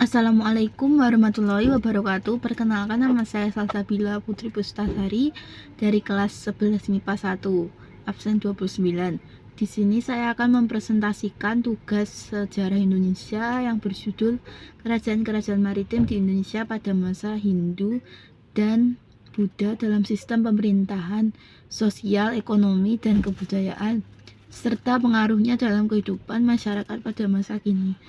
Assalamualaikum warahmatullahi wabarakatuh. Perkenalkan, nama saya Salsabila Putri Pustasari dari kelas 11 MIPA 1, absen 29. Di sini saya akan mempresentasikan tugas sejarah Indonesia yang berjudul Kerajaan-kerajaan maritim di Indonesia pada masa Hindu dan Buddha dalam sistem pemerintahan, sosial, ekonomi, dan kebudayaan, serta pengaruhnya dalam kehidupan masyarakat pada masa kini.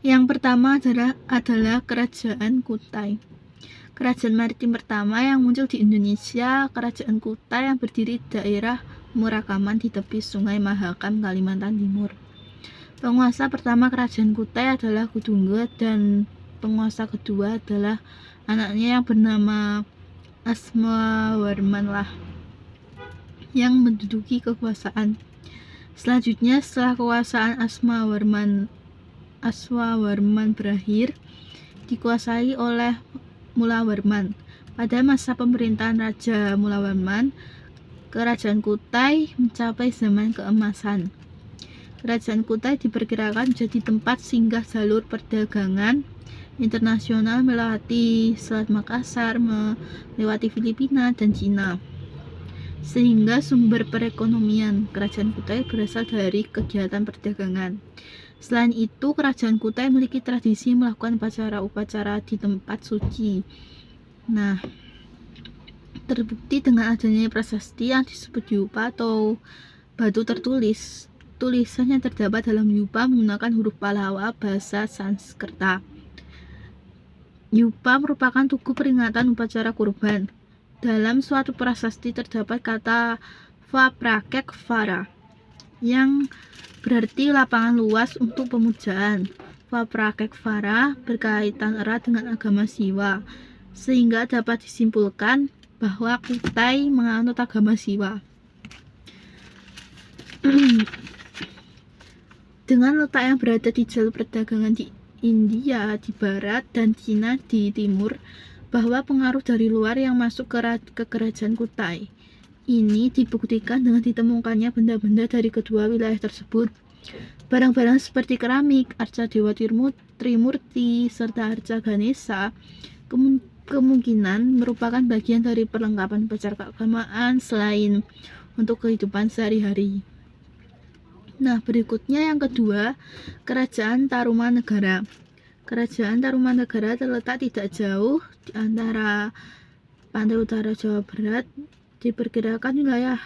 Yang pertama adalah Kerajaan Kutai. Kerajaan maritim pertama yang muncul di Indonesia, Kerajaan Kutai yang berdiri di daerah Murakaman di tepi Sungai Mahakam, Kalimantan Timur. Penguasa pertama Kerajaan Kutai adalah Kudungga, dan penguasa kedua adalah anaknya yang bernama Asmawarman yang menduduki kekuasaan. Selanjutnya, setelah kekuasaan Aswawarman berakhir, dikuasai oleh Mulawarman. Pada masa pemerintahan Raja Mulawarman, Kerajaan Kutai mencapai zaman keemasan. Kerajaan Kutai diperkirakan menjadi tempat singgah jalur perdagangan internasional melewati Selat Makassar, melewati Filipina dan Cina, sehingga sumber perekonomian Kerajaan Kutai berasal dari kegiatan perdagangan. Selain itu, Kerajaan Kutai memiliki tradisi melakukan upacara-upacara di tempat suci. Nah, terbukti dengan adanya prasasti yang disebut yupa atau batu tertulis. Tulisan yang terdapat dalam yupa menggunakan huruf Pallawa bahasa Sanskerta. Yupa merupakan tugu peringatan upacara kurban. Dalam suatu prasasti terdapat kata Vaprakekvara yang berarti lapangan luas untuk pemujaan. Vaprakekvara berkaitan erat dengan agama Siwa, sehingga dapat disimpulkan bahwa Kutai menganut agama Siwa. Dengan letak yang berada di jalur perdagangan di India di barat dan Cina di timur, bahwa pengaruh dari luar yang masuk ke Kerajaan Kutai ini dibuktikan dengan ditemukannya benda-benda dari kedua wilayah tersebut. Barang-barang seperti keramik, arca Dewa Trimurti, serta arca Ganesha kemungkinan merupakan bagian dari perlengkapan upacara keagamaan selain untuk kehidupan sehari-hari. Nah, berikutnya yang kedua, Kerajaan Tarumanegara. Kerajaan Tarumanegara terletak tidak jauh di antara pantai utara Jawa Barat. Diperkirakan wilayah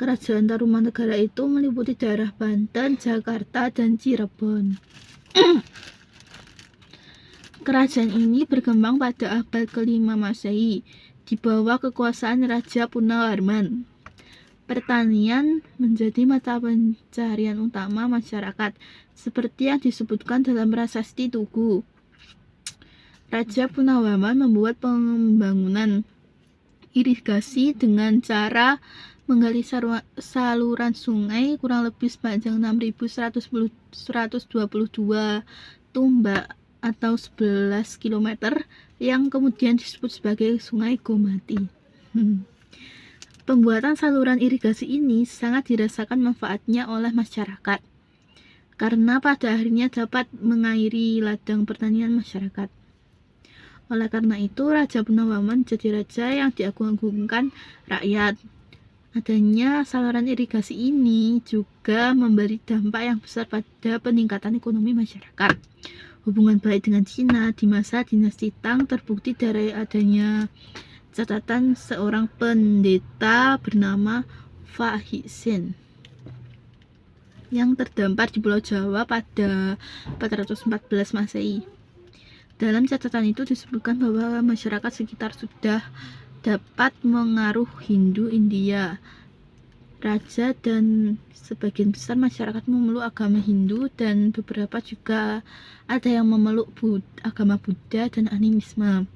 Kerajaan Tarumanegara itu meliputi daerah Banten, Jakarta, dan Cirebon. Kerajaan ini berkembang pada abad ke-5 Masehi di bawah kekuasaan Raja Punawarman. Pertanian menjadi mata pencarian utama masyarakat, seperti yang disebutkan dalam prasasti Tugu. Raja Punawarman membuat pembangunan irigasi dengan cara menggali saluran sungai kurang lebih sepanjang 6.122 tumbak atau 11 km yang kemudian disebut sebagai Sungai Gomati. Pembuatan saluran irigasi ini sangat dirasakan manfaatnya oleh masyarakat, karena pada akhirnya dapat mengairi ladang pertanian masyarakat. Oleh karena itu, Raja Punawarman jadi raja yang diagung-agungkan rakyat. Adanya saluran irigasi ini juga memberi dampak yang besar pada peningkatan ekonomi masyarakat. Hubungan baik dengan Cina di masa dinasti Tang terbukti dari adanya catatan seorang pendeta bernama Fa Hixin yang terdampar di Pulau Jawa pada 414 Masehi. Dalam catatan itu disebutkan bahwa masyarakat sekitar sudah dapat mengaruh Hindu India. Raja dan sebagian besar masyarakat memeluk agama Hindu, dan beberapa juga ada yang memeluk agama Buddha dan animisme.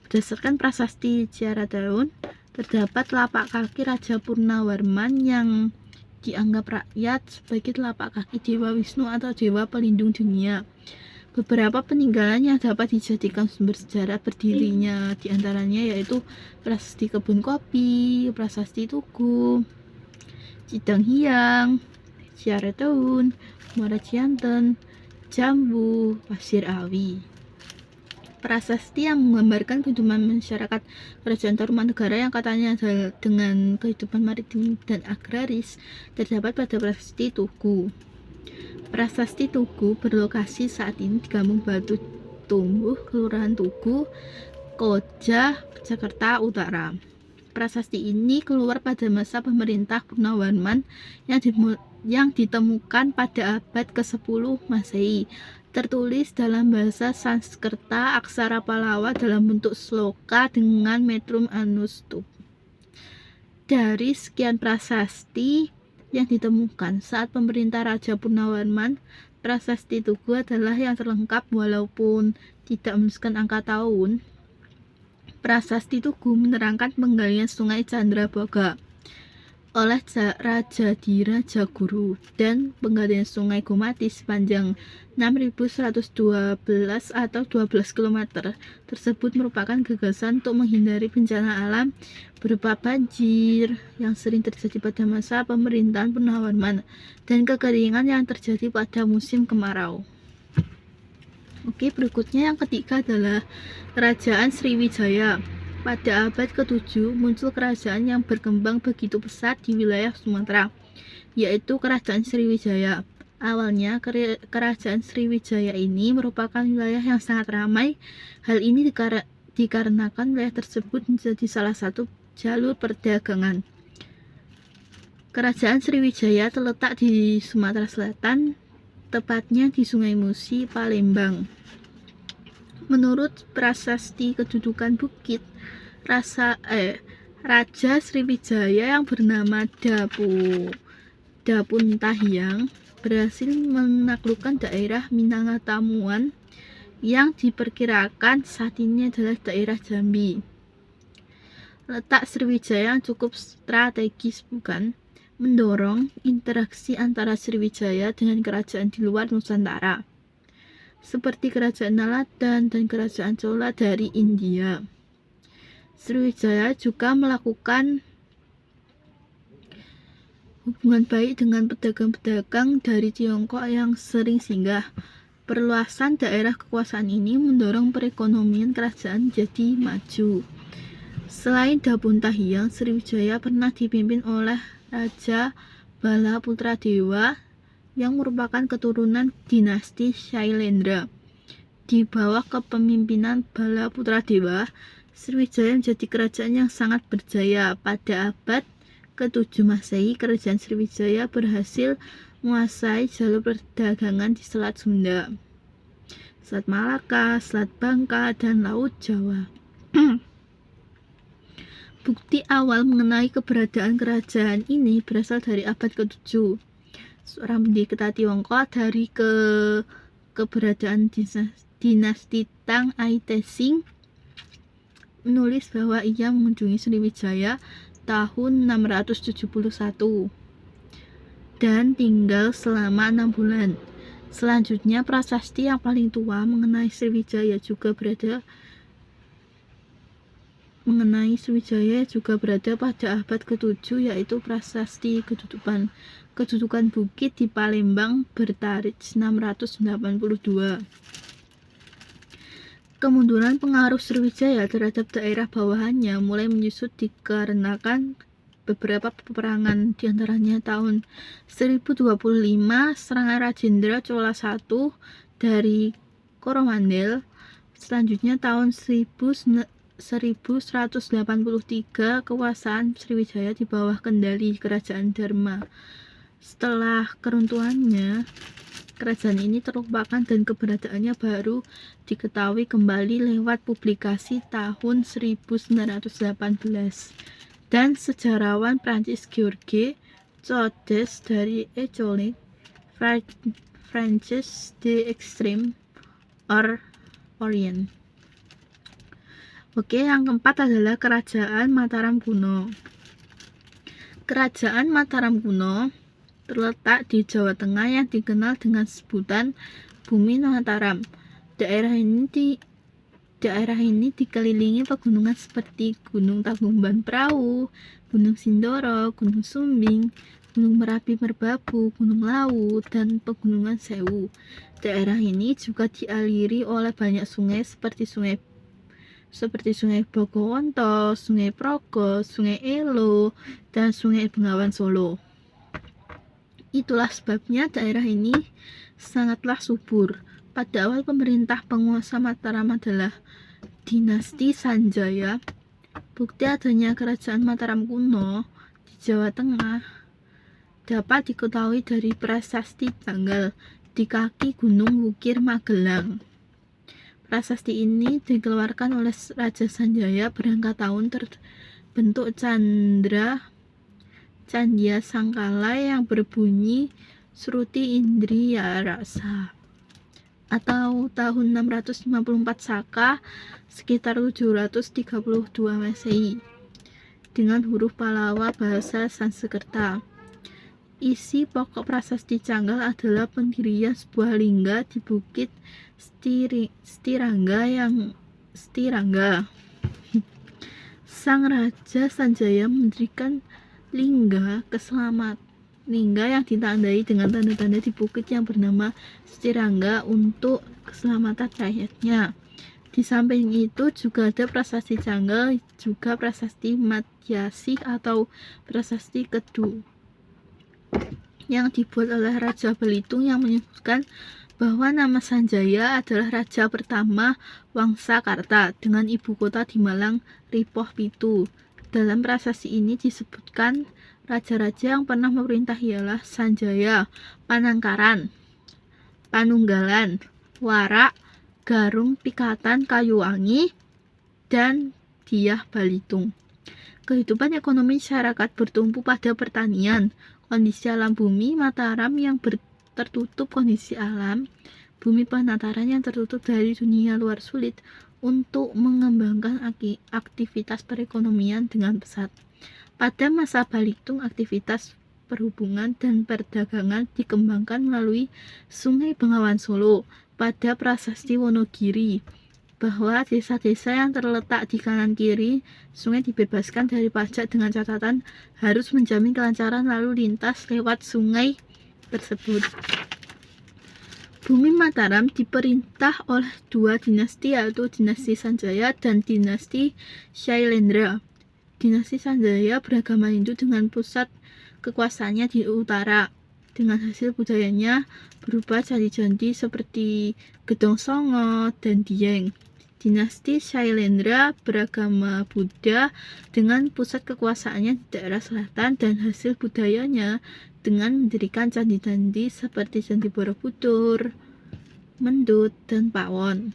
Berdasarkan prasasti Ciaratahun, terdapat telapak kaki Raja Purnawarman yang dianggap rakyat sebagai telapak kaki Dewa Wisnu atau Dewa Pelindung Dunia. Beberapa peninggalan yang dapat dijadikan sumber sejarah berdirinya diantaranya yaitu prasasti Kebun Kopi, prasasti Tugu, Cidang Hiang, Ciareteun, Muara Cianten, Jambu, Pasir Awi. Prasasti yang menggambarkan kehidupan masyarakat Kerajaan Tarumanegara yang katanya adalah dengan kehidupan maritim dan agraris terdapat pada Prasasti Tugu. Prasasti Tugu berlokasi saat ini di Kampung Batu Tumbuh, Kelurahan Tugu, Koja, Jakarta Utara. Prasasti ini keluar pada masa pemerintah Purnawarman yang ditemukan pada abad ke-10 Masehi. Tertulis dalam bahasa Sanskerta aksara Palawa dalam bentuk sloka dengan metrum anustup. Dari sekian prasasti yang ditemukan saat pemerintah Raja Purnawarman, Prasasti Tugu adalah yang terlengkap walaupun tidak menuliskan angka tahun. Prasasti Tugu menerangkan penggalian Sungai Candrabaga oleh Raja Dira Jaguru dan penggalian Sungai Gomati sepanjang 6.112 atau 12 km tersebut merupakan gagasan untuk menghindari bencana alam berupa banjir yang sering terjadi pada masa pemerintahan Purnawarman dan kekeringan yang terjadi pada musim kemarau. Oke, berikutnya yang ketiga adalah Kerajaan Sriwijaya. Pada abad ke-7 muncul kerajaan yang berkembang begitu pesat di wilayah Sumatera, yaitu Kerajaan Sriwijaya. Awalnya Kerajaan Sriwijaya ini merupakan wilayah yang sangat ramai. Hal ini dikarenakan wilayah tersebut menjadi salah satu jalur perdagangan. Kerajaan Sriwijaya terletak di Sumatera Selatan, tepatnya di Sungai Musi, Palembang. Menurut prasasti kedudukan bukit, Raja Sriwijaya yang bernama Dapuntahiang berhasil menaklukkan daerah Minangkabau yang diperkirakan saat ini adalah daerah Jambi. Letak Sriwijaya yang cukup strategis bukan mendorong interaksi antara Sriwijaya dengan kerajaan di luar Nusantara, seperti Kerajaan Naladan dan Kerajaan Chola dari India. Sriwijaya juga melakukan hubungan baik dengan pedagang-pedagang dari Tiongkok yang sering singgah. Perluasan daerah kekuasaan ini mendorong perekonomian kerajaan jadi maju. Selain Dapuntahiang, Sriwijaya pernah dipimpin oleh Raja Bala Putradewa yang merupakan keturunan dinasti Shailendra. Di bawah kepemimpinan Bala Putradewa, Sriwijaya menjadi kerajaan yang sangat berjaya. Pada abad ke-7 Masehi, Kerajaan Sriwijaya berhasil menguasai jalur perdagangan di Selat Sunda, Selat Malaka, Selat Bangka, dan Laut Jawa. Bukti awal mengenai keberadaan kerajaan ini berasal dari abad ke-7. Seorang pendekar Tiongkok dari keberadaan dinasti Tang Ai Tesing menulis bahwa ia mengunjungi Sriwijaya tahun 671 dan tinggal selama 6 bulan. Selanjutnya, prasasti yang paling tua mengenai Sriwijaya juga berada pada abad ke-7, yaitu prasasti kedudukan bukit di Palembang bertarikh 682. Kemunduran pengaruh Sriwijaya terhadap daerah bawahannya mulai menyusut dikarenakan beberapa peperangan, diantaranya tahun 1025 serangan Rajendra Chola I dari Coromandel. Selanjutnya tahun 1183 kekuasaan Sriwijaya di bawah kendali Kerajaan Dharma. Setelah keruntuhannya, kerajaan ini terlupakan dan keberadaannya baru diketahui kembali lewat publikasi tahun 1918 dan sejarawan Prancis Georges Codes dari École Française d'Extrême Orient. Oke, yang keempat adalah Kerajaan Mataram Kuno. Kerajaan Mataram Kuno terletak di Jawa Tengah yang dikenal dengan sebutan Bumi Mataram. Daerah ini dikelilingi pegunungan seperti Gunung Tangkuban Perahu, Gunung Sindoro, Gunung Sumbing, Gunung Merapi Merbabu, Gunung Lawu, dan Pegunungan Sewu. Daerah ini juga dialiri oleh banyak sungai seperti Sungai Bogowonto, Sungai Progo, Sungai Elo, dan Sungai Bengawan Solo. Itulah sebabnya daerah ini sangatlah subur. Pada awal pemerintah penguasa Mataram adalah dinasti Sanjaya. Bukti adanya kerajaan Mataram kuno di Jawa Tengah dapat diketahui dari prasasti Canggal di kaki Gunung Wukir Magelang. Prasasti ini dikeluarkan oleh Raja Sanjaya berangkat tahun terbentuk Candya Sangkala yang berbunyi Sruti Indriya Rasa atau tahun 654 Saka sekitar 732 Masehi dengan huruf Pallava bahasa Sanskerta. Isi pokok prasasti Canggal adalah pendirian sebuah lingga di Bukit Stirangga. Sang Raja Sanjaya mendirikan lingga yang ditandai dengan tanda-tanda di bukit yang bernama Stirangga untuk keselamatan rakyatnya. Di samping itu juga ada prasasti Canggal, juga prasasti Matyasih atau prasasti Kedu yang dibuat oleh Raja Belitung yang menyebutkan bahwa nama Sanjaya adalah raja pertama Wangsakarta dengan ibu kota di Malang Ripoh Pitu. Dalam prasasti ini disebutkan raja-raja yang pernah memerintah ialah Sanjaya, Panangkaran, Panunggalan, Warak, Garung Pikatan Kayuwangi, dan Dyah Balitung. Kehidupan ekonomi masyarakat bertumpu pada pertanian. Kondisi alam bumi Mataram yang tertutup kondisi alam bumi penataran yang tertutup dari dunia luar sulit untuk mengembangkan aktivitas perekonomian dengan pesat. Pada masa Balitung, aktivitas perhubungan dan perdagangan dikembangkan melalui Sungai Bengawan Solo. Pada prasasti Wonogiri, bahwa desa-desa yang terletak di kanan kiri sungai dibebaskan dari pajak dengan catatan harus menjamin kelancaran lalu lintas lewat sungai tersebut. Bumi Mataram diperintah oleh dua dinasti, yaitu dinasti Sanjaya dan dinasti Shailendra. Dinasti Sanjaya beragama Hindu dengan pusat kekuasaannya di utara. Dengan hasil budayanya berupa candi-candi seperti Gedong Songo dan Dieng. Dinasti Shailendra beragama Buddha dengan pusat kekuasaannya di daerah selatan dan hasil budayanya dengan mendirikan candi-candi seperti Candi Borobudur, Mendut, dan Pawon.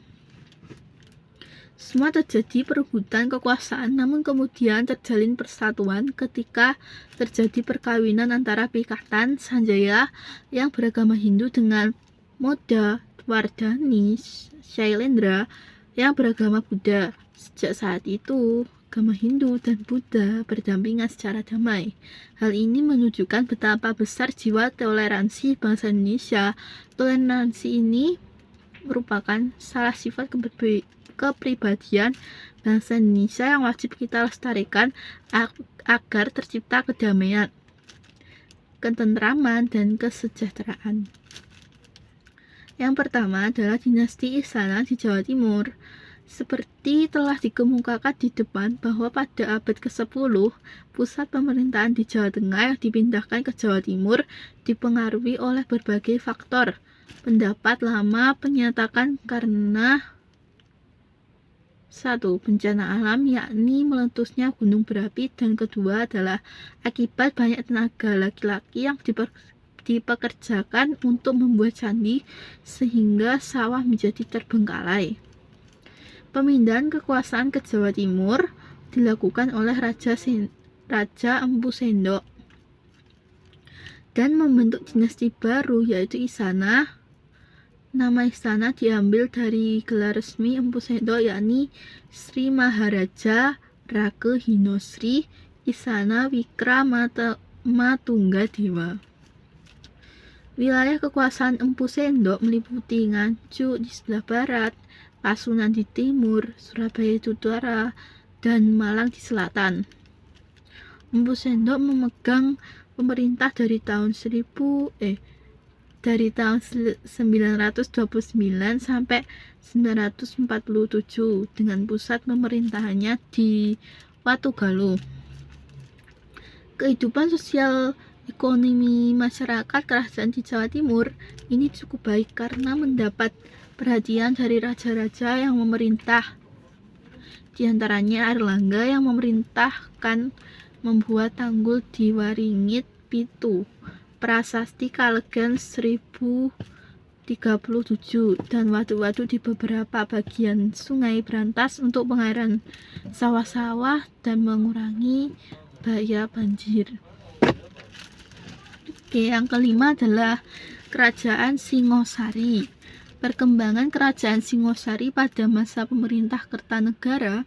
Semua terjadi perebutan kekuasaan, namun kemudian terjalin persatuan ketika terjadi perkawinan antara Pikatan Sanjaya yang beragama Hindu dengan Moda Wardani Shailendra yang beragama Buddha. Sejak saat itu, agama Hindu dan Buddha berdampingan secara damai. Hal ini menunjukkan betapa besar jiwa toleransi bangsa Indonesia. Toleransi ini merupakan salah sifat kepribadian bangsa Indonesia yang wajib kita lestarikan agar tercipta kedamaian, ketentraman, dan kesejahteraan. Yang pertama adalah dinasti Isana di Jawa Timur. Seperti telah dikemukakan di depan bahwa pada abad ke-10, pusat pemerintahan di Jawa Tengah yang dipindahkan ke Jawa Timur dipengaruhi oleh berbagai faktor. Pendapat lama menyatakan karena 1. Bencana alam, yakni meletusnya gunung berapi, dan kedua adalah akibat banyak tenaga laki-laki yang dipekerjakan untuk membuat candi sehingga sawah menjadi terbengkalai. Pemindahan kekuasaan ke Jawa Timur dilakukan oleh Raja Empu Sendok dan membentuk dinasti baru yaitu Isana. Nama istana diambil dari gelar resmi Empu Sendok, yakni Sri Maharaja Rake Hinosri Isana Wikramatungga Dewa. Wilayah kekuasaan Empu Sendok meliputi Nganjuk di sebelah barat, Pasuruan di timur, Surabaya di utara, dan Malang di selatan. Empu Sendok memegang pemerintah dari tahun 929 sampai 947 dengan pusat pemerintahannya di Watugaluh. Kehidupan sosial ekonomi masyarakat kerajaan di Jawa Timur ini cukup baik karena mendapat perhatian dari raja-raja yang memerintah. Di antaranya Airlangga yang memerintahkan membuat tanggul di Waringit Pitu, Prasasti Kalegan 1037, dan waduk-waduk di beberapa bagian Sungai Brantas untuk pengairan sawah-sawah dan mengurangi bahaya banjir. Oke, yang kelima adalah Kerajaan Singosari. Perkembangan Kerajaan Singosari pada masa pemerintah Kertanegara.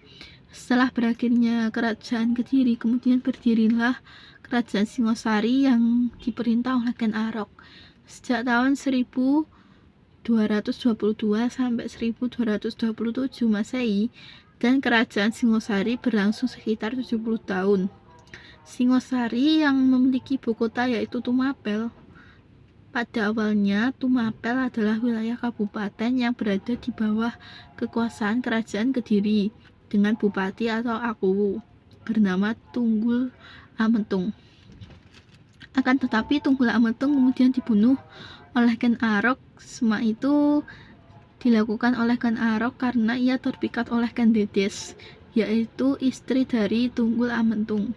Setelah berakhirnya Kerajaan Kediri, kemudian berdirilah Kerajaan Singosari yang diperintah oleh Ken Arok sejak tahun 1222 sampai 1227 Masehi, dan Kerajaan Singosari berlangsung sekitar 70 tahun. Singosari yang memiliki ibu kota yaitu Tumapel. Pada awalnya, Tumapel adalah wilayah kabupaten yang berada di bawah kekuasaan Kerajaan Kediri dengan bupati atau akuwu bernama Tunggul Ametung. Akan tetapi Tunggul Ametung kemudian dibunuh oleh Ken Arok. Semua itu dilakukan oleh Ken Arok karena ia terpikat oleh Ken Dedes, yaitu istri dari Tunggul Ametung.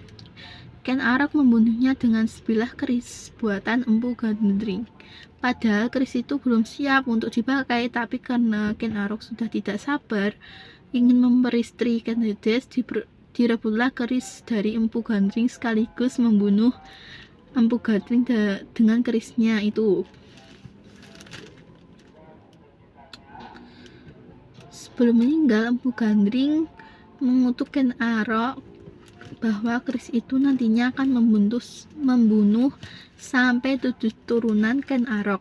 Ken Arok membunuhnya dengan sebilah keris buatan Empu Gandring. Padahal keris itu belum siap untuk dipakai, tapi karena Ken Arok sudah tidak sabar ingin memperistri Ken Dedes, direbutlah keris dari Empu Gandring sekaligus membunuh Empu Gandring dengan kerisnya itu. Sebelum meninggal, Empu Gandring mengutuk Ken Arok bahwa keris itu nantinya akan membunuh sampai 7 turunan Ken Arok.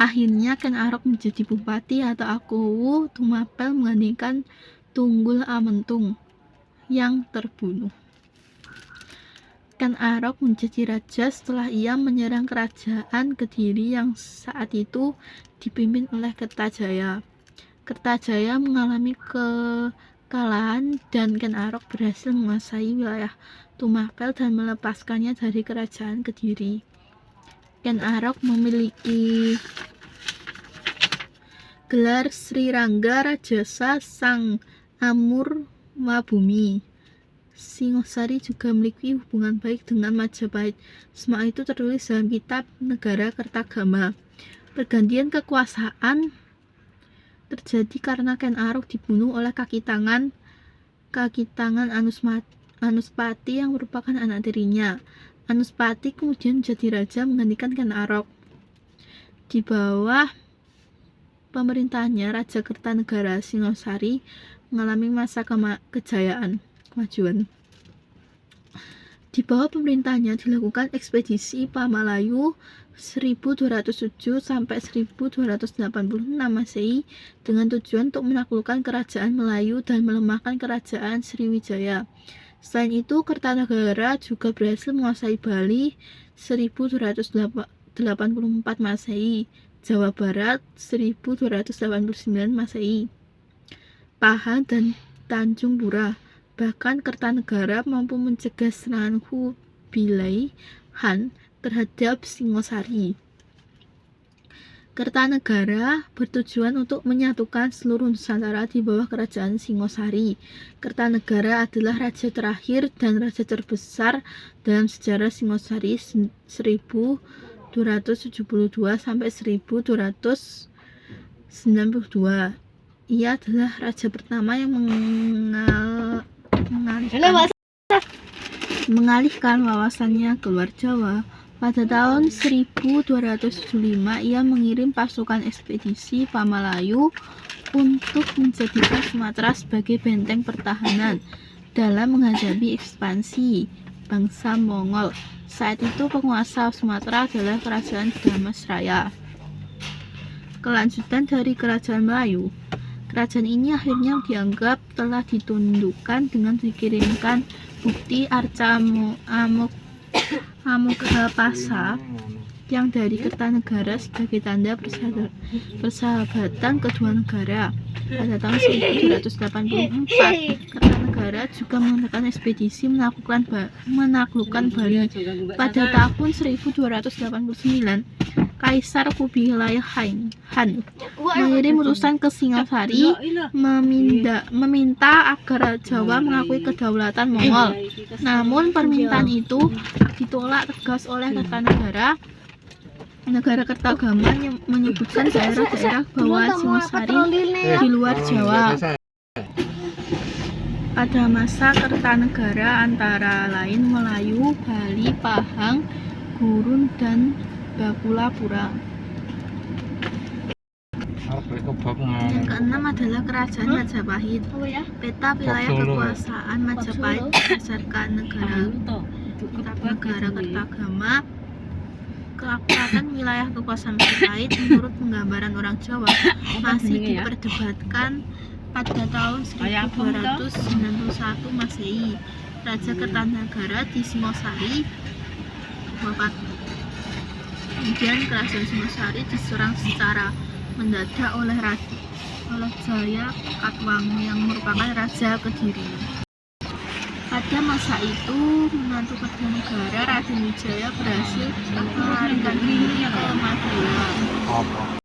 Akhirnya Ken Arok menjadi bupati atau akuwu Tumapel menggantikan Tunggul Ametung yang terbunuh. Ken Arok menjadi raja setelah ia menyerang Kerajaan Kediri yang saat itu dipimpin oleh Kertajaya. Kertajaya mengalami kekalahan dan Ken Arok berhasil menguasai wilayah Tumapel dan melepaskannya dari Kerajaan Kediri. Ken Arok memiliki gelar Sri Rangga Rajasa Sang Amur Mabumi. Singosari juga memiliki hubungan baik dengan Majapahit. Semua itu tertulis dalam kitab Negara Kertagama. Pergantian kekuasaan terjadi karena Ken Arok dibunuh oleh kaki tangan Anuspati yang merupakan anak tirinya. Anuspati kemudian menjadi raja menggantikan Ken Arok. Di bawah pemerintahannya, Raja Kertanegara Singosari mengalami masa kemajuan. Di bawah pemerintahannya dilakukan ekspedisi Pamalayu 1207 sampai 1286 Masehi dengan tujuan untuk menaklukkan kerajaan Melayu dan melemahkan kerajaan Sriwijaya. Selain itu, Kertanegara juga berhasil menguasai Bali 1284 Masehi, Jawa Barat 1289 Masehi, Pahang dan Tanjung Pura. Bahkan Kertanegara mampu mencegah serangan Kubilai Han terhadap Singosari. Kertanegara bertujuan untuk menyatukan seluruh Nusantara di bawah kerajaan Singosari. Kertanegara adalah raja terakhir dan raja terbesar dalam sejarah Singosari 1272 sampai 1292. Ia adalah raja pertama yang mengalihkan wawasannya keluar Jawa. Pada tahun 1275, ia mengirim pasukan ekspedisi Pamalayu untuk menjadikan Sumatera sebagai benteng pertahanan dalam menghadapi ekspansi bangsa Mongol. Saat itu penguasa Sumatera adalah Kerajaan Damasraya. Kelanjutan dari Kerajaan Melayu. Kerajaan ini akhirnya dianggap telah ditundukkan dengan dikirimkan bukti Arca Amoghapasa yang dari Kertanegara sebagai tanda persahabatan kedua negara. Pada tahun 1284, Kertanegara juga mengadakan ekspedisi menaklukkan Bali. Pada tahun 1289, Kaisar Kubilai Han mengirim utusan ke Singasari meminta agar Jawa mengakui kedaulatan Mongol. Namun permintaan itu ditolak tegas oleh Kertanegara. Negara Kertagama menyebutkan daerah-daerah bawaan Singasari di luar Jawa. Pada masa Kertanegara antara lain Melayu, Bali, Pahang, Gurun, dan Bakulapura. Yang keenam adalah Kerajaan Majapahit. Peta wilayah kekuasaan Majapahit berdasarkan negara Kertagama. Keakuratan wilayah kekuasaan Majapahit menurut penggambaran orang Jawa masih diperdebatkan. Pada tahun 1291 Masehi, Raja Kertanegara di Singosari wafat. Kemudian Kerajaan Singosari diserang secara mendadak oleh Jaya Katwangu yang merupakan Raja Kediri. Pada masa itu, menantu Kertanegara Raden Wijaya berhasil melarikan diri ke Madura.